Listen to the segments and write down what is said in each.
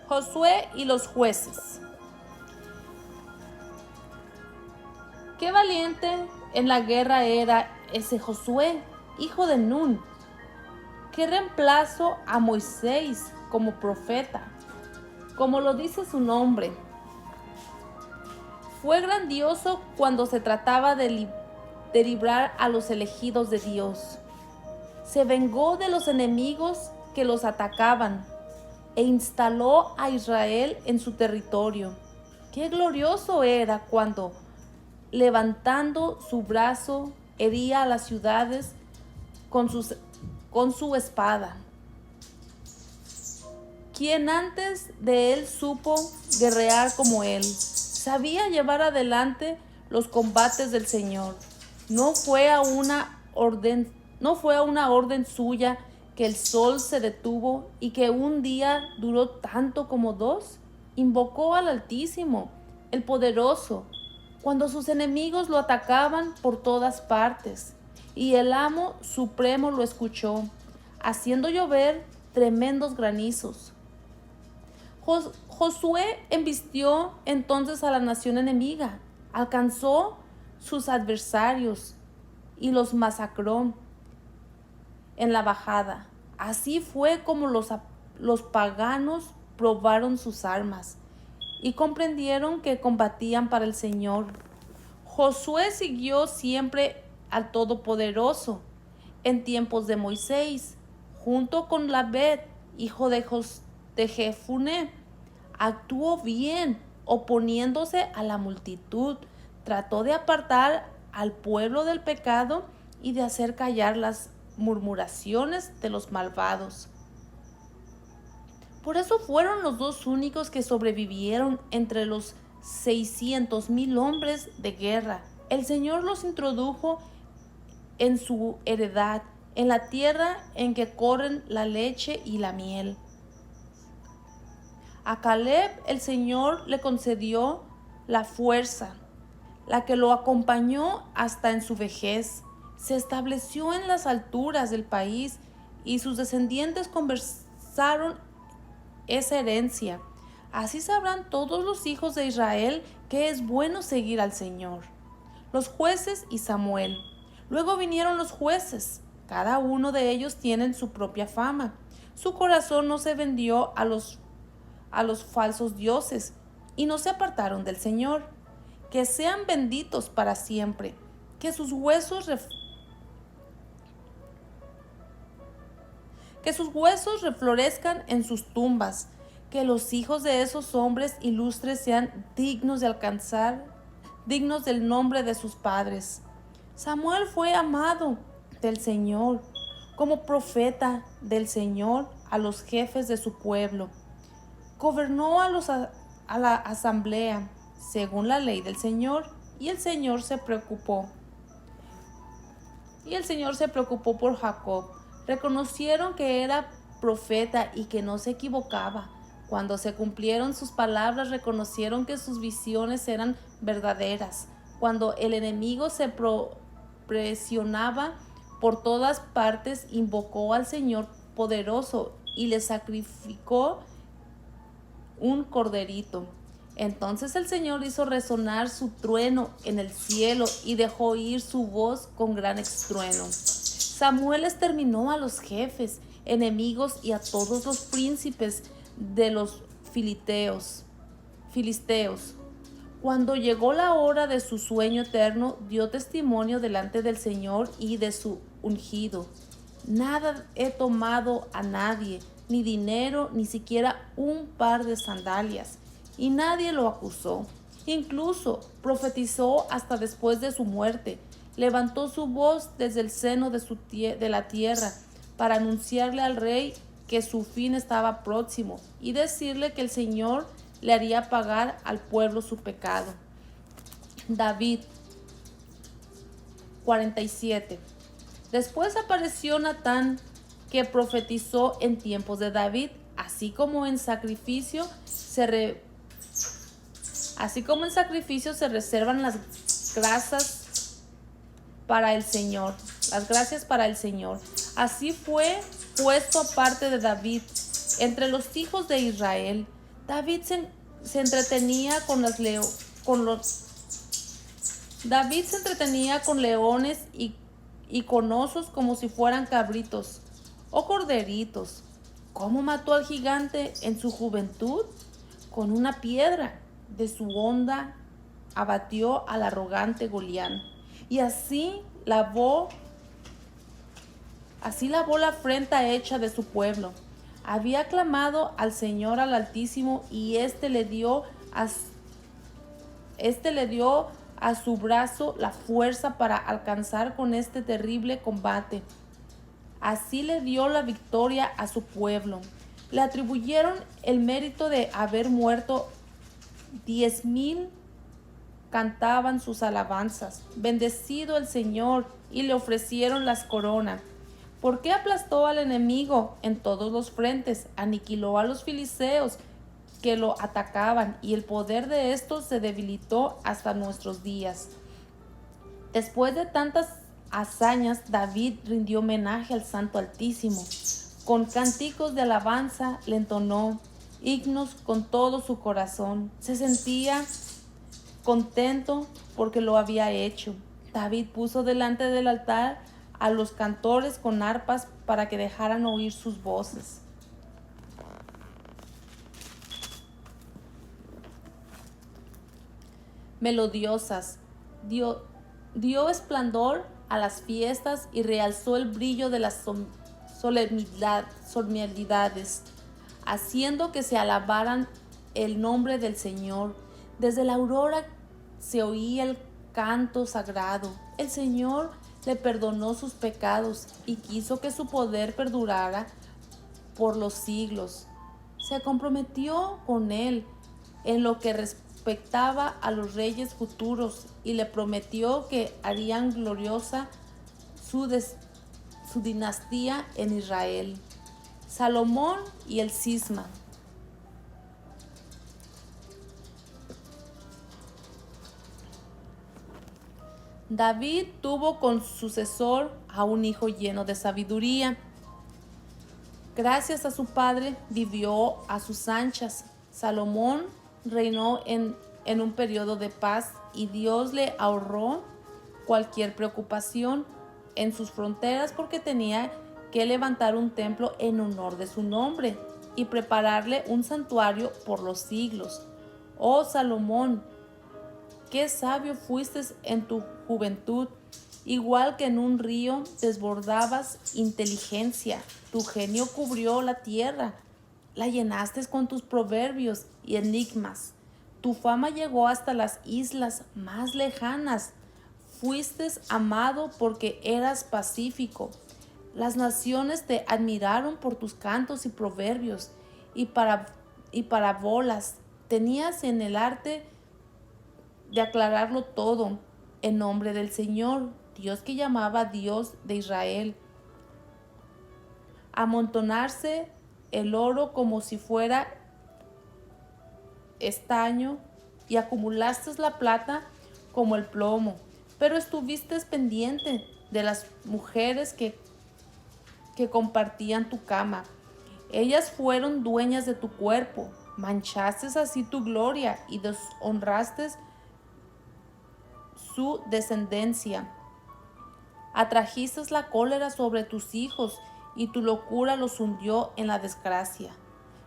Josué y los jueces. Qué valiente en la guerra era ese Josué, hijo de Nun. Qué reemplazo a Moisés como profeta, como lo dice su nombre. Fue grandioso cuando se trataba de librar a los elegidos de Dios. Se vengó de los enemigos que los atacaban e instaló a Israel en su territorio. Qué glorioso era cuando, levantando su brazo, hería a las ciudades con su espada. Quien antes de él supo guerrear como él, sabía llevar adelante los combates del Señor. No fue a una orden suya que el sol se detuvo y que un día duró tanto como dos. Invocó al Altísimo, el Poderoso, cuando sus enemigos lo atacaban por todas partes, y el Amo Supremo lo escuchó, haciendo llover tremendos granizos. Josué embistió entonces a la nación enemiga, alcanzó sus adversarios y los masacró en la bajada. Así fue como los paganos probaron sus armas y comprendieron que combatían para el Señor. Josué siguió siempre al Todopoderoso en tiempos de Moisés, junto con Labed, hijo de Jefuné. Actuó bien, oponiéndose a la multitud. Trató de apartar al pueblo del pecado y de hacer callar las murmuraciones de los malvados. Por eso fueron los dos únicos que sobrevivieron entre los 600,000 hombres de guerra. El Señor los introdujo en su heredad, en la tierra en que corren la leche y la miel. A Caleb el Señor le concedió la fuerza, la que lo acompañó hasta en su vejez. Se estableció en las alturas del país y sus descendientes conversaron esa herencia. Así sabrán todos los hijos de Israel que es bueno seguir al Señor. Los jueces y Samuel. Luego vinieron los jueces. Cada uno de ellos tiene su propia fama. Su corazón no se vendió a los falsos dioses y no se apartaron del Señor. Que sean benditos para siempre. Que sus huesos reflorezcan en sus tumbas, que los hijos de esos hombres ilustres sean dignos del nombre de sus padres. Samuel fue amado del Señor, como profeta del Señor a los jefes de su pueblo. Gobernó a la asamblea según la ley del Señor, y el Señor se preocupó por Jacob. Reconocieron que era profeta y que no se equivocaba. Cuando se cumplieron sus palabras, reconocieron que sus visiones eran verdaderas. Cuando el enemigo se presionaba por todas partes, invocó al Señor poderoso y le sacrificó un corderito. Entonces el Señor hizo resonar su trueno en el cielo y dejó oír su voz con gran estruendo. Samuel exterminó a los jefes, enemigos y a todos los príncipes de los filisteos. Cuando llegó la hora de su sueño eterno, dio testimonio delante del Señor y de su ungido. Nada he tomado a nadie, ni dinero, ni siquiera un par de sandalias. Y nadie lo acusó. Incluso profetizó hasta después de su muerte. Levantó su voz desde el seno de la tierra para anunciarle al rey que su fin estaba próximo y decirle que el Señor le haría pagar al pueblo su pecado. David 47. Después apareció Natán, que profetizó en tiempos de David, así como en sacrificio se reservan las gracias para el Señor. Así fue puesto aparte de David entre los hijos de Israel. David se entretenía con David se entretenía con leones y con osos como si fueran cabritos o corderitos. ¿Cómo mató al gigante en su juventud? Con una piedra de su honda abatió al arrogante Goliat. Y así lavó la afrenta hecha de su pueblo. Había clamado al Señor al Altísimo y éste le dio a su brazo la fuerza para alcanzar con este terrible combate. Así le dio la victoria a su pueblo. Le atribuyeron el mérito de haber muerto 10,000. Cantaban sus alabanzas. Bendecido el Señor, y le ofrecieron las coronas. ¿Por qué aplastó al enemigo en todos los frentes? Aniquiló a los filisteos que lo atacaban, y el poder de estos se debilitó hasta nuestros días. Después de tantas hazañas, David rindió homenaje al Santo Altísimo. Con cánticos de alabanza le entonó himnos con todo su corazón. Se sentía contento porque lo había hecho. David puso delante del altar a los cantores con arpas para que dejaran oír sus voces. Melodiosas. Dio esplendor a las fiestas y realzó el brillo de las solemnidades, haciendo que se alabaran el nombre del Señor. Desde la aurora se oía el canto sagrado. El Señor le perdonó sus pecados y quiso que su poder perdurara por los siglos. Se comprometió con él en lo que respectaba a los reyes futuros y le prometió que harían gloriosa su dinastía en Israel. Salomón y el cisma. David tuvo con sucesor a un hijo lleno de sabiduría. Gracias a su padre vivió a sus anchas. Salomón reinó en un periodo de paz y Dios le ahorró cualquier preocupación en sus fronteras porque tenía que levantar un templo en honor de su nombre y prepararle un santuario por los siglos. Oh Salomón, qué sabio fuiste en tu juventud, igual que en un río desbordabas inteligencia. Tu genio cubrió la tierra, la llenaste con tus proverbios y enigmas. Tu fama llegó hasta las islas más lejanas. Fuiste amado porque eras pacífico. Las naciones te admiraron por tus cantos y proverbios y parábolas. Tenías en el arte de aclararlo todo en nombre del Señor, Dios que llamaba Dios de Israel. Amontonarse el oro como si fuera estaño y acumulaste la plata como el plomo, pero estuviste pendiente de las mujeres que compartían tu cama. Ellas fueron dueñas de tu cuerpo. Manchaste así tu gloria y deshonraste su descendencia. Atrajiste la cólera sobre tus hijos y tu locura los hundió en la desgracia.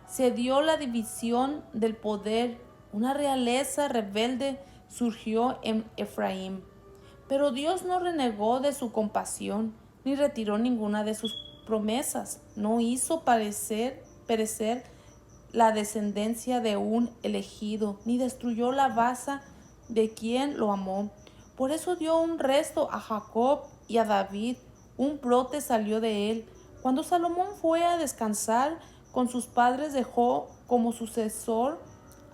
Se dio la división del poder. Una realeza rebelde surgió en Efraín. Pero Dios no renegó de su compasión, ni retiró ninguna de sus promesas. No hizo perecer la descendencia de un elegido, ni destruyó la base de quien lo amó. Por eso dio un resto a Jacob y a David, un brote salió de él. Cuando Salomón fue a descansar con sus padres, dejó como sucesor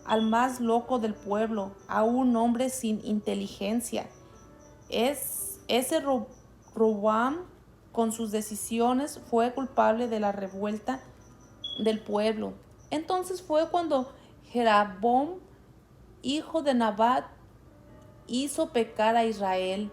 al más loco del pueblo, a un hombre sin inteligencia. Ese Roboam, con sus decisiones, fue culpable de la revuelta del pueblo. Entonces fue cuando Jeroboam, hijo de Nabat, hizo pecar a Israel,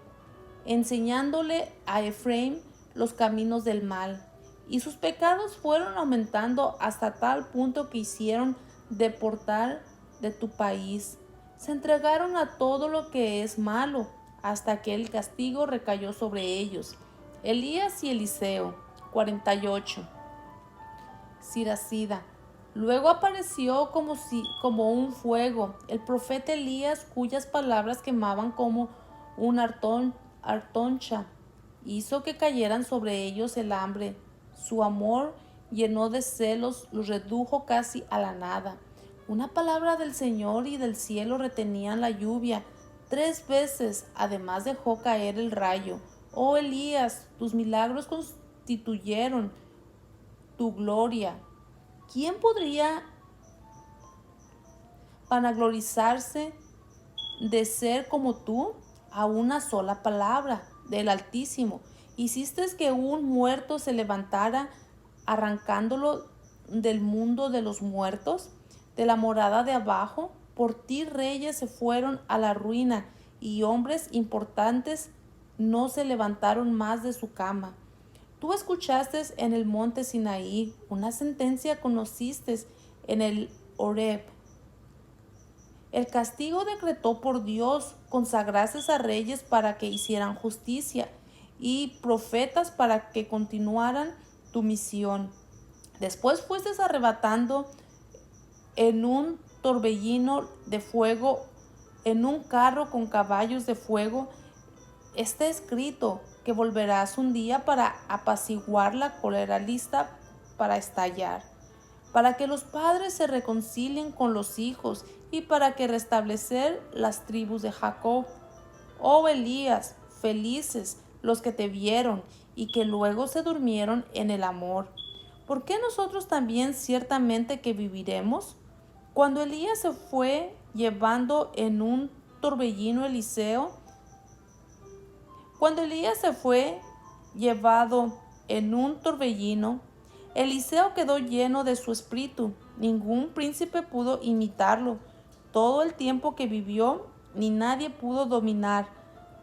enseñándole a Efraín los caminos del mal. Y sus pecados fueron aumentando hasta tal punto que hicieron deportar de tu país. Se entregaron a todo lo que es malo, hasta que el castigo recayó sobre ellos. Elías y Eliseo, 48. Siracida. Luego apareció como un fuego el profeta Elías, cuyas palabras quemaban como una artoncha. Hizo que cayeran sobre ellos el hambre. Su amor llenó de celos, los redujo casi a la nada. Una palabra del Señor y del cielo retenían la lluvia. 3 veces además dejó caer el rayo. Oh Elías, tus milagros constituyeron tu gloria. ¿Quién podría vanaglorizarse de ser como tú? A una sola palabra del Altísimo hiciste que un muerto se levantara, arrancándolo del mundo de los muertos, de la morada de abajo. Por ti reyes se fueron a la ruina, y hombres importantes no se levantaron más de su cama. Tú escuchaste en el monte Sinaí, una sentencia conociste en el Horeb. El castigo decretó por Dios, consagraste a reyes para que hicieran justicia y profetas para que continuaran tu misión. Después fuiste arrebatando en un torbellino de fuego, en un carro con caballos de fuego. Está escrito que volverás un día para apaciguar la cólera lista para estallar, para que los padres se reconcilien con los hijos y para que restablecer las tribus de Jacob. Oh Elías, felices los que te vieron y que luego se durmieron en el amor. ¿Por qué nosotros también ciertamente que viviremos? Cuando Elías se fue llevando en un torbellino Cuando Elías se fue llevado en un torbellino, Eliseo quedó lleno de su espíritu. Ningún príncipe pudo imitarlo. Todo el tiempo que vivió, ni nadie pudo dominar.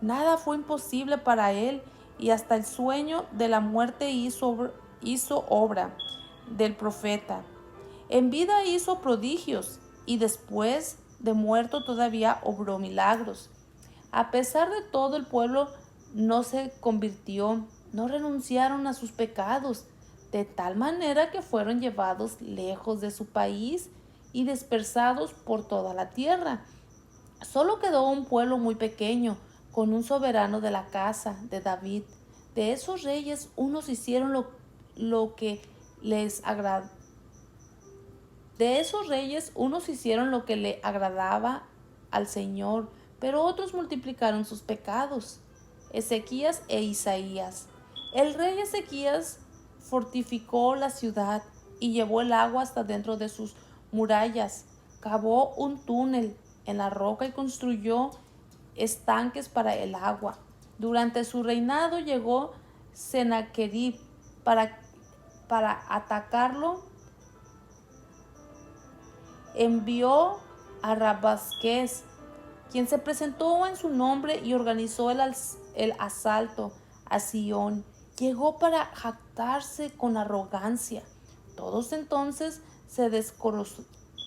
Nada fue imposible para él, y hasta el sueño de la muerte hizo obra del profeta. En vida hizo prodigios, y después de muerto todavía obró milagros. A pesar de todo, el pueblo no se convirtió, no renunciaron a sus pecados, de tal manera que fueron llevados lejos de su país y dispersados por toda la tierra. Solo quedó un pueblo muy pequeño, con un soberano de la casa de David. De esos reyes, unos hicieron lo que les agradaba. De esos reyes, unos hicieron lo que le agradaba al Señor, pero otros multiplicaron sus pecados. Ezequías e Isaías. El rey Ezequías fortificó la ciudad y llevó el agua hasta dentro de sus murallas. Cavó un túnel en la roca y construyó estanques para el agua. Durante su reinado llegó Sennacherib para atacarlo. Envió a Rabasqués, quien se presentó en su nombre y organizó el asalto a Sión. Llegó para jactarse con arrogancia. Todos entonces se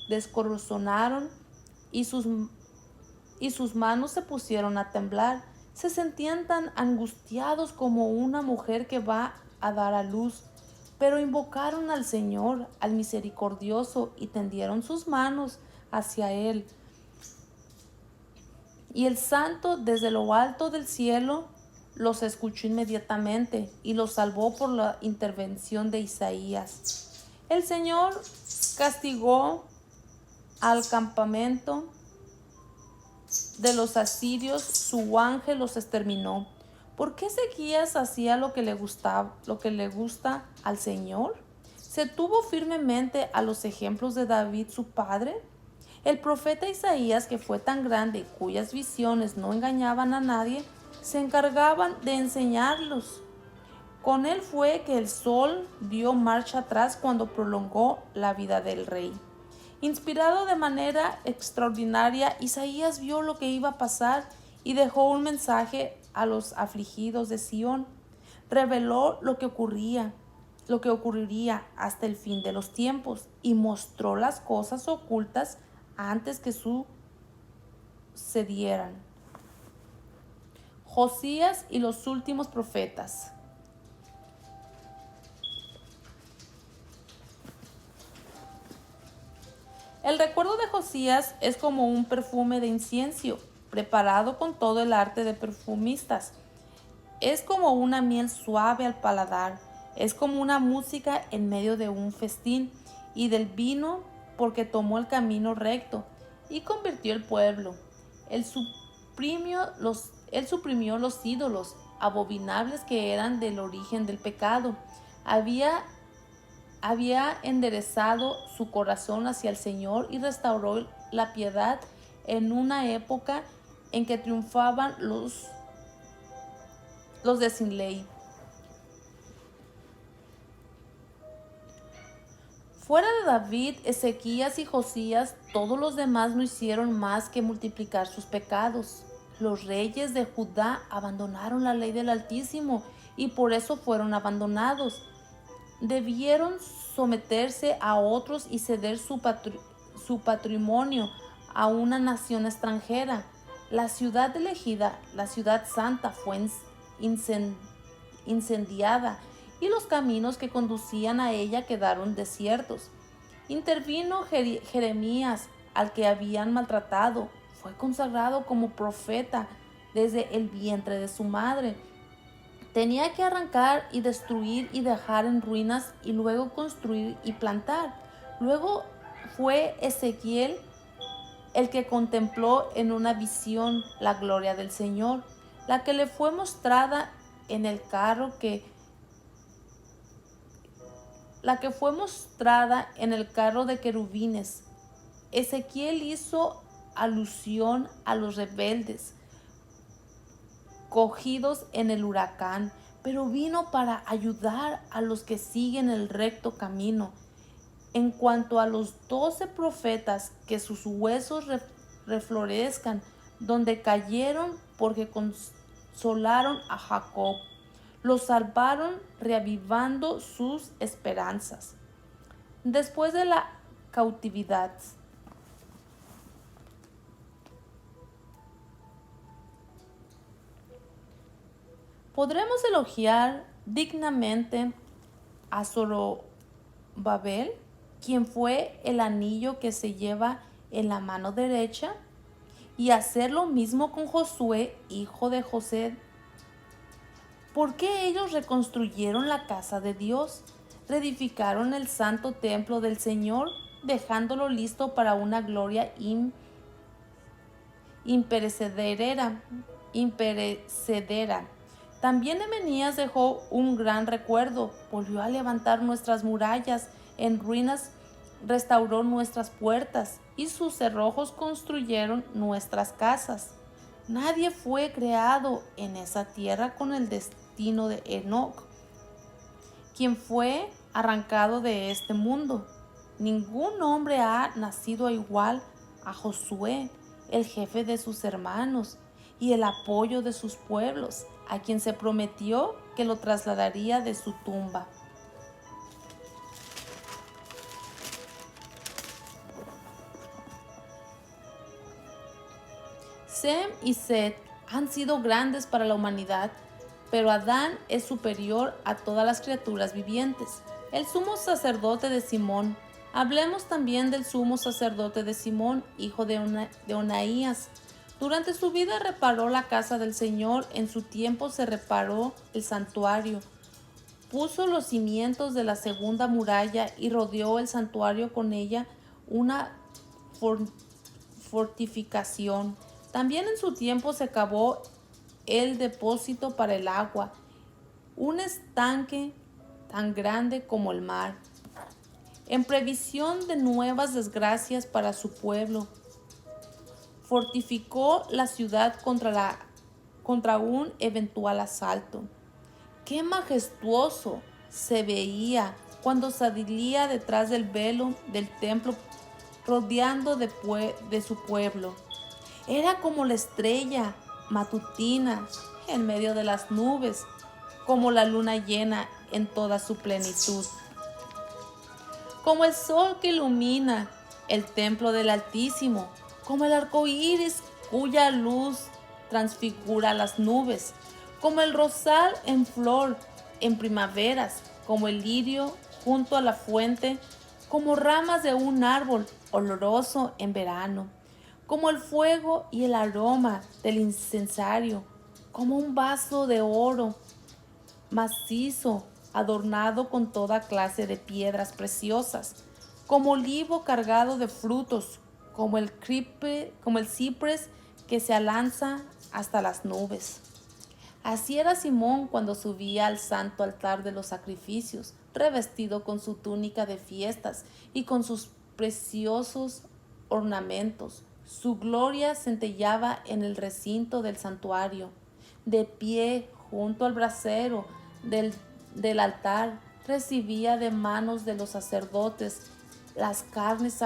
descorozonaron y sus manos se pusieron a temblar. Se sentían tan angustiados como una mujer que va a dar a luz. Pero invocaron al Señor, al misericordioso, y tendieron sus manos hacia Él. Y el Santo desde lo alto del cielo los escuchó inmediatamente y los salvó por la intervención de Isaías. El Señor castigó al campamento de los asirios, su ángel los exterminó. ¿Por qué Ezequías hacía lo que le gusta al Señor? ¿Se tuvo firmemente a los ejemplos de David su padre? El profeta Isaías, que fue tan grande y cuyas visiones no engañaban a nadie, se encargaban de enseñarlos. Con él fue que el sol dio marcha atrás cuando prolongó la vida del rey. Inspirado de manera extraordinaria, Isaías vio lo que iba a pasar y dejó un mensaje a los afligidos de Sión. Reveló lo que ocurría. lo que ocurriría hasta el fin de los tiempos y mostró las cosas ocultas antes que sucedieran. Josías y los últimos profetas. El recuerdo de Josías es como un perfume de incienso, preparado con todo el arte de perfumistas. Es como una miel suave al paladar, es como una música en medio de un festín, y del vino porque tomó el camino recto y convirtió el pueblo. Él suprimió los ídolos abominables que eran del origen del pecado. Había enderezado su corazón hacia el Señor y restauró la piedad en una época en que triunfaban los de sin ley. Fuera de David, Ezequías y Josías, todos los demás no hicieron más que multiplicar sus pecados. Los reyes de Judá abandonaron la ley del Altísimo y por eso fueron abandonados. Debieron someterse a otros y ceder su patrimonio a una nación extranjera. La ciudad elegida, la ciudad santa, fue incendiada y los caminos que conducían a ella quedaron desiertos. Intervino Jeremías, al que habían maltratado. Fue consagrado como profeta desde el vientre de su madre. Tenía que arrancar y destruir y dejar en ruinas y luego construir y plantar. Luego fue Ezequiel el que contempló en una visión la gloria del Señor, la que le fue mostrada en el carro de querubines. Ezequiel hizo alusión a los rebeldes cogidos en el huracán, pero vino para ayudar a los que siguen el recto camino. En cuanto a los 12 profetas, que sus huesos reflorezcan donde cayeron, porque consolaron a Jacob, los salvaron reavivando sus esperanzas. Después de la cautividad. Podremos elogiar dignamente a Zorobabel, quien fue el anillo que se lleva en la mano derecha, y hacer lo mismo con Josué, hijo de José. ¿Por qué ellos reconstruyeron la casa de Dios? Reedificaron el santo templo del Señor, dejándolo listo para una gloria imperecedera. También Enemías dejó un gran recuerdo, volvió a levantar nuestras murallas en ruinas, restauró nuestras puertas y sus cerrojos construyeron nuestras casas. Nadie fue creado en esa tierra con el destino de Enoc, quien fue arrancado de este mundo. Ningún hombre ha nacido igual a Josué, el jefe de sus hermanos y el apoyo de sus pueblos, a quien se prometió que lo trasladaría de su tumba. Sem y Set han sido grandes para la humanidad, pero Adán es superior a todas las criaturas vivientes. El sumo sacerdote de Simón. Hablemos también del sumo sacerdote de Simón, hijo de Onaías. Durante su vida reparó la casa del Señor, en su tiempo se reparó el santuario. Puso los cimientos de la segunda muralla y rodeó el santuario con ella una fortificación. También en su tiempo se cavó el depósito para el agua, un estanque tan grande como el mar, en previsión de nuevas desgracias para su pueblo. Fortificó la ciudad contra un eventual asalto. ¡Qué majestuoso se veía cuando salía detrás del velo del templo, rodeando de su pueblo! Era como la estrella matutina en medio de las nubes, como la luna llena en toda su plenitud. Como el sol que ilumina el templo del Altísimo, como el arco iris cuya luz transfigura las nubes, como el rosal en flor en primaveras, como el lirio junto a la fuente, como ramas de un árbol oloroso en verano, como el fuego y el aroma del incensario, como un vaso de oro macizo adornado con toda clase de piedras preciosas, como olivo cargado de frutos, como el ciprés que se alanza hasta las nubes. Así era Simón cuando subía al santo altar de los sacrificios, revestido con su túnica de fiestas y con sus preciosos ornamentos. Su gloria centelleaba en el recinto del santuario. De pie junto al brasero del altar, recibía de manos de los sacerdotes las carnes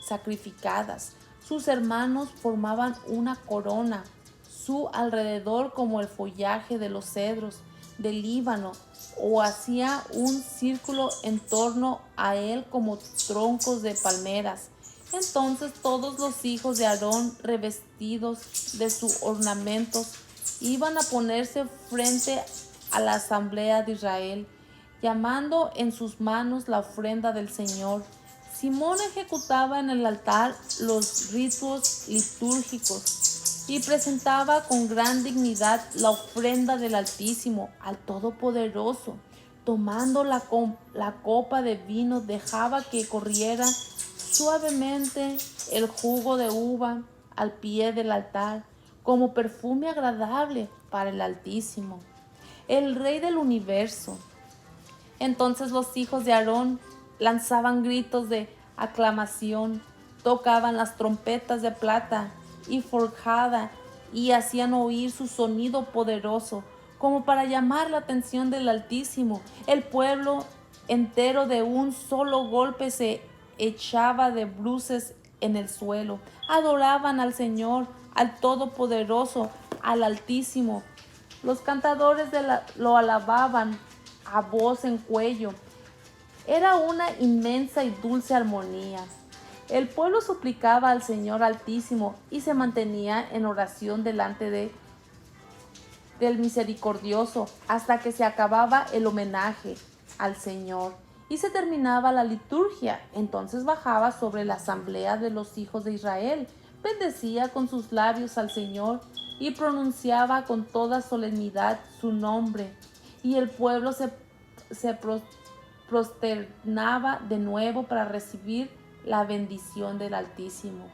sacrificadas. Sus hermanos formaban una corona su alrededor como el follaje de los cedros del Líbano, o hacía un círculo en torno a él como troncos de palmeras. Entonces todos los hijos de Aarón, revestidos de sus ornamentos, iban a ponerse frente a la asamblea de Israel, llamando en sus manos la ofrenda del Señor. Simón ejecutaba en el altar los ritos litúrgicos y presentaba con gran dignidad la ofrenda del Altísimo al Todopoderoso. Tomando la copa de vino, dejaba que corriera suavemente el jugo de uva al pie del altar, como perfume agradable para el Altísimo, el Rey del universo. Entonces los hijos de Aarón lanzaban gritos de aclamación, tocaban las trompetas de plata y forjada y hacían oír su sonido poderoso, como para llamar la atención del Altísimo. El pueblo entero de un solo golpe se echaba de bruces en el suelo. Adoraban al Señor, al Todopoderoso, al Altísimo. Los cantadores lo alababan a voz en cuello. Era una inmensa y dulce armonía. El pueblo suplicaba al Señor Altísimo y se mantenía en oración delante del Misericordioso hasta que se acababa el homenaje al Señor y se terminaba la liturgia. Entonces bajaba sobre la asamblea de los hijos de Israel, bendecía con sus labios al Señor y pronunciaba con toda solemnidad su nombre. Y el pueblo se prosternaba de nuevo para recibir la bendición del Altísimo.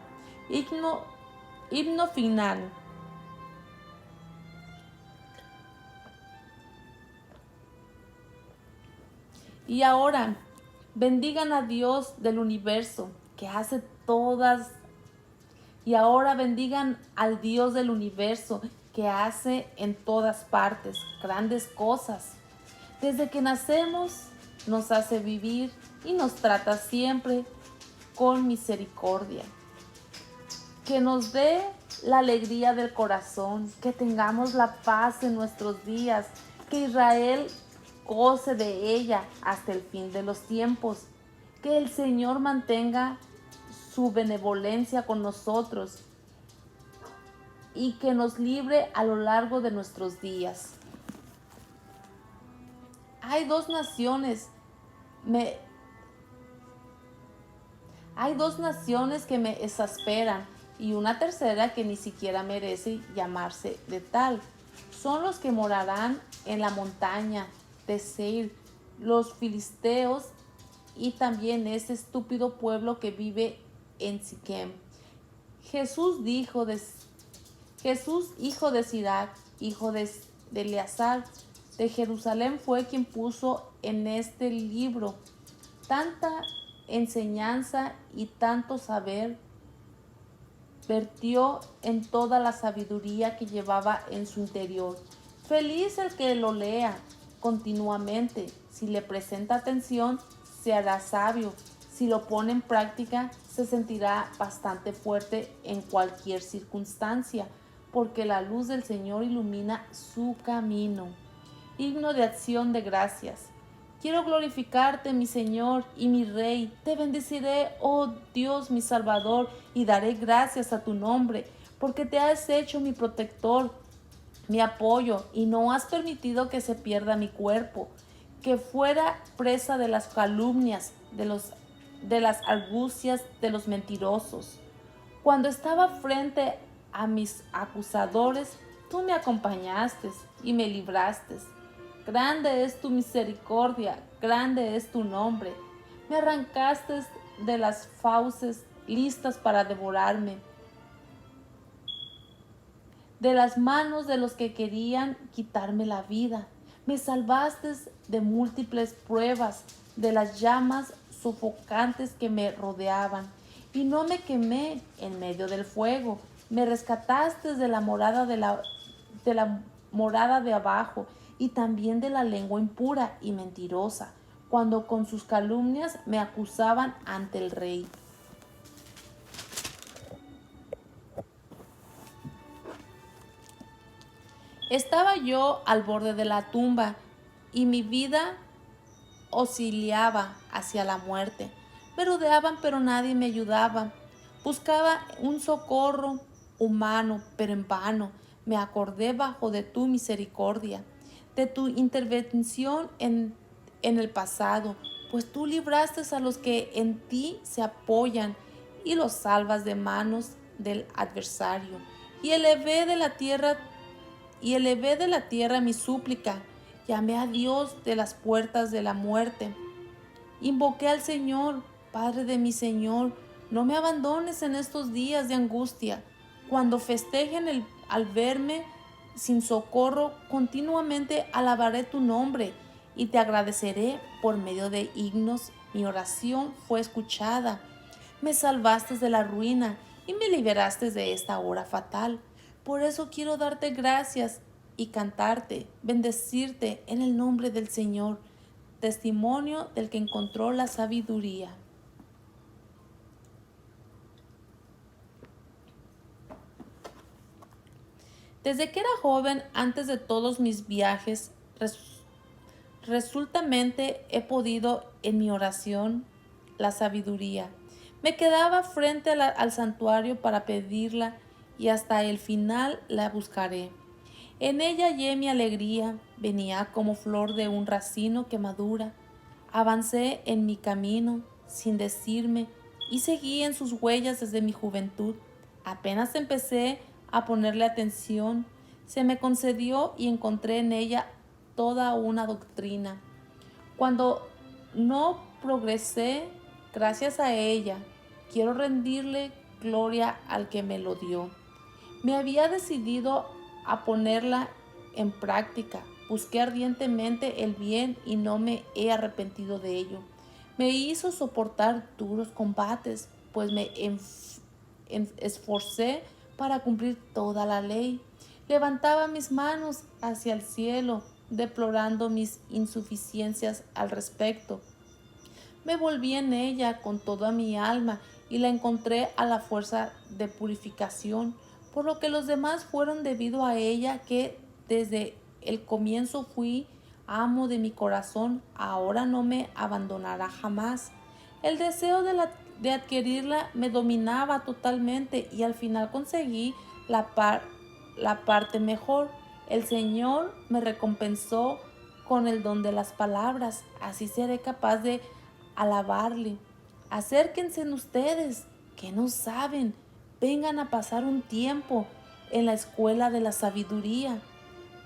Himno final. Y ahora, bendigan a Dios del universo, que hace todas. Y ahora bendigan al Dios del universo, que hace en todas partes grandes cosas. Desde que nacemos, nos hace vivir y nos trata siempre con misericordia. Que nos dé la alegría del corazón, que tengamos la paz en nuestros días, que Israel goce de ella hasta el fin de los tiempos. Que el Señor mantenga su benevolencia con nosotros y que nos libre a lo largo de nuestros días. Hay dos naciones que me exasperan y una tercera que ni siquiera merece llamarse de tal. Son los que morarán en la montaña de Seir, los filisteos y también ese estúpido pueblo que vive en Siquem. Jesús, hijo de Sirac, hijo de Eleazar, de Jerusalén, fue quien puso en este libro tanta enseñanza y tanto saber. Vertió en toda la sabiduría que llevaba en su interior. Feliz el que lo lea continuamente. Si le presenta atención, se hará sabio. Si lo pone en práctica, se sentirá bastante fuerte en cualquier circunstancia, porque la luz del Señor ilumina su camino. Himno de acción de gracias. Quiero glorificarte, mi Señor y mi Rey. Te bendeciré, oh Dios, mi Salvador, y daré gracias a tu nombre, porque te has hecho mi protector, mi apoyo, y no has permitido que se pierda mi cuerpo, que fuera presa de las calumnias, de las argucias de los mentirosos. Cuando estaba frente a mis acusadores, tú me acompañaste y me libraste. Grande es tu misericordia, grande es tu nombre. Me arrancaste de las fauces listas para devorarme, de las manos de los que querían quitarme la vida. Me salvaste de múltiples pruebas, de las llamas sofocantes que me rodeaban, y no me quemé en medio del fuego. Me rescataste de la morada de la morada de abajo, y también de la lengua impura y mentirosa, cuando con sus calumnias me acusaban ante el rey. Estaba yo al borde de la tumba, y mi vida oscilaba hacia la muerte. Me rodeaban, pero nadie me ayudaba. Buscaba un socorro humano, pero en vano. Me acordé bajo de tu misericordia, de tu intervención en el pasado, pues tú libraste a los que en ti se apoyan y los salvas de manos del adversario. Y elevé de la tierra mi súplica. Llamé a Dios de las puertas de la muerte. Invoqué al Señor, Padre de mi Señor. No me abandones en estos días de angustia. Cuando festejen al verme sin socorro, continuamente alabaré tu nombre y te agradeceré por medio de himnos. Mi oración fue escuchada. Me salvaste de la ruina y me liberaste de esta hora fatal. Por eso quiero darte gracias y cantarte, bendecirte en el nombre del Señor, testimonio del que encontró la sabiduría. Desde que era joven, antes de todos mis viajes, resueltamente he podido en mi oración la sabiduría. Me quedaba frente al santuario para pedirla y hasta el final la buscaré. En ella hallé mi alegría, venía como flor de un racino que madura. Avancé en mi camino sin decirme y seguí en sus huellas desde mi juventud. Apenas empecé a ponerle atención, se me concedió y encontré en ella toda una doctrina. Cuando no progresé, gracias a ella, quiero rendirle gloria al que me lo dio. Me había decidido a ponerla en práctica. Busqué ardientemente el bien y no me he arrepentido de ello. Me hizo soportar duros combates, pues me esforcé para cumplir toda la ley. Levantaba mis manos hacia el cielo, deplorando mis insuficiencias al respecto. Me volví en ella con toda mi alma y la encontré a la fuerza de purificación, por lo que los demás fueron debido a ella, que desde el comienzo fui amo de mi corazón, ahora no me abandonará jamás. El deseo de adquirirla me dominaba totalmente y al final conseguí la parte mejor. El Señor me recompensó con el don de las palabras, así seré capaz de alabarle. Acérquense ustedes que no saben, vengan a pasar un tiempo en la escuela de la sabiduría.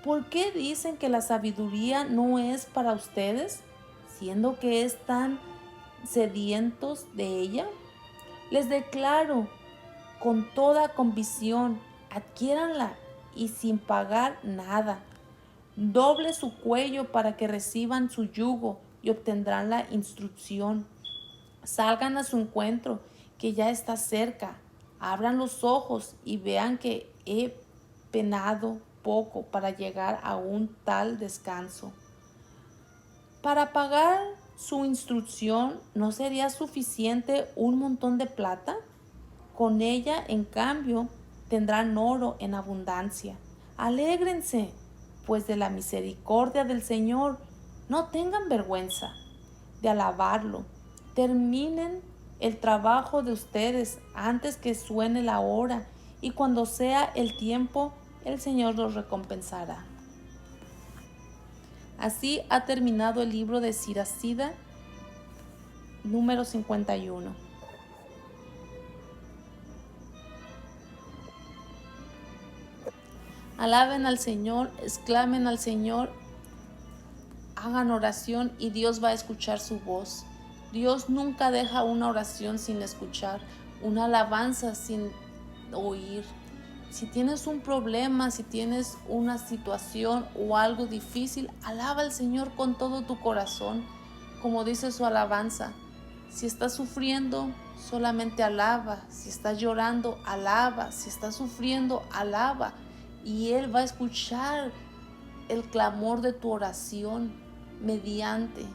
¿Por qué dicen que la sabiduría no es para ustedes, siendo que están sedientos de ella? Les declaro con toda convicción, adquiéranla y sin pagar nada. Doble su cuello para que reciban su yugo y obtendrán la instrucción. Salgan a su encuentro, que ya está cerca. Abran los ojos y vean que he penado poco para llegar a un tal descanso. Para pagar su instrucción, ¿no sería suficiente un montón de plata? Con ella, en cambio, tendrán oro en abundancia. Alégrense, pues, de la misericordia del Señor, No tengan vergüenza de alabarlo. Terminen el trabajo de ustedes antes que suene la hora, y cuando sea el tiempo, el Señor los recompensará. Así ha terminado el libro de Siracida, número 51. Alaben al Señor, exclamen al Señor, hagan oración y Dios va a escuchar su voz. Dios nunca deja una oración sin escuchar, una alabanza sin oír. Si tienes un problema, si tienes una situación o algo difícil, alaba al Señor con todo tu corazón, como dice su alabanza. Si estás sufriendo, solamente alaba. Si estás llorando, alaba. Si estás sufriendo, alaba. Y Él va a escuchar el clamor de tu oración mediante